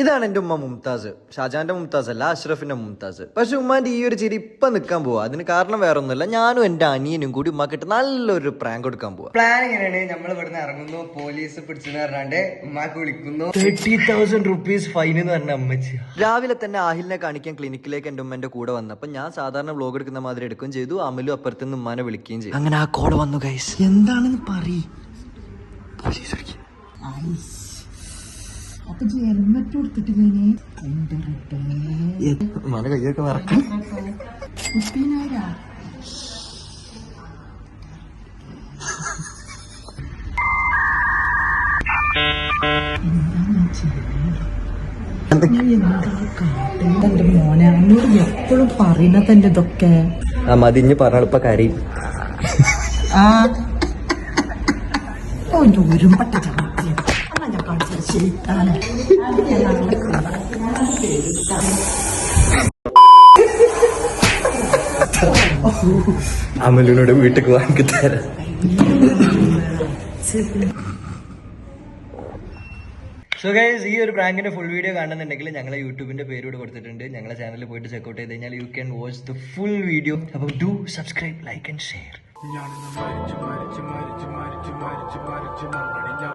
ഇതാണ് എന്റെ ഉമ്മ മുംതാസ്. ഷാജാന്റെ മുംതാസ് അല്ല, അഷ്റഫിന്റെ മുംതാസ്. പക്ഷെ ഉമ്മാന്റെ ഈ ഒരു ചിരി ഇപ്പൊ നിൽക്കാൻ പോവാ. അതിന് കാരണം വേറെ ഒന്നുമില്ല, ഞാനും എന്റെ അനിയനും കൂടി ഉമ്മാക്കിട്ട് നല്ലൊരു പ്രാങ്ക് കൊടുക്കാൻ പോവാ. പ്ലാൻ എങ്ങനെയാണ്? നമ്മൾ ഇവിടുന്ന് ഇറങ്ങുന്നു, പോലീസ് പിടിച്ചെന്ന് പറഞ്ഞാണ്ട് ഉമ്മാക്ക് വിളിക്കുന്നു. 30,000 rupees ഫൈൻ എന്ന് പറഞ്ഞ അമ്മച്ചി. രാവിലെ തന്നെ ആഹിലിനെ കാണിക്കാൻ ക്ലിനിക്കിലേക്ക് എന്റെ ഉമ്മന്റെ കൂടെ വന്നപ്പോ ഞാൻ സാധാരണ വ്ലോഗ് എടുക്കുന്ന മാതിരി എടുക്കുകയും ചെയ്തു. അമലും അപ്പുറത്തുനിന്ന് ഉമ്മാനെ വിളിക്കുകയും ചെയ്തു. അങ്ങനെ ആ കോള് വന്നു ഗൈസ്. എന്താണെന്ന് പറയും. അപ്പൊ ഹെൽമെറ്റ് കൊടുത്തിട്ടില്ലേ? ഉമ്മാനെ കയ്യൊക്കെ മറക്കും. എന്റെ മോനെ അന്നോട് എപ്പോഴും പറയുന്നത് എന്റെ ഇതൊക്കെ ആ മതിഞ്ഞ് പറഞ്ഞപ്പ കരയും. ആ ഒരു പട്ട ഞാൻ കാണിച്ചത് ശരിയാണ്. അമലിനോട് വീട്ടിൽ വാങ്ങി തരാം. സോ ഗൈസ്, ഈ ഒരു പ്രാങ്കിന്റെ ഫുൾ വീഡിയോ കാണുന്നുണ്ടെങ്കിൽ ഞങ്ങളെ യൂട്യൂബിന്റെ പേര് ഇവിടെ കൊടുത്തിട്ടുണ്ട്. ഞങ്ങളെ ചാനലിൽ പോയിട്ട് ചെക്കൗട്ട് ചെയ്ത് കഴിഞ്ഞാൽ you can watch the full video. അപ്പോൾ do subscribe, like and share.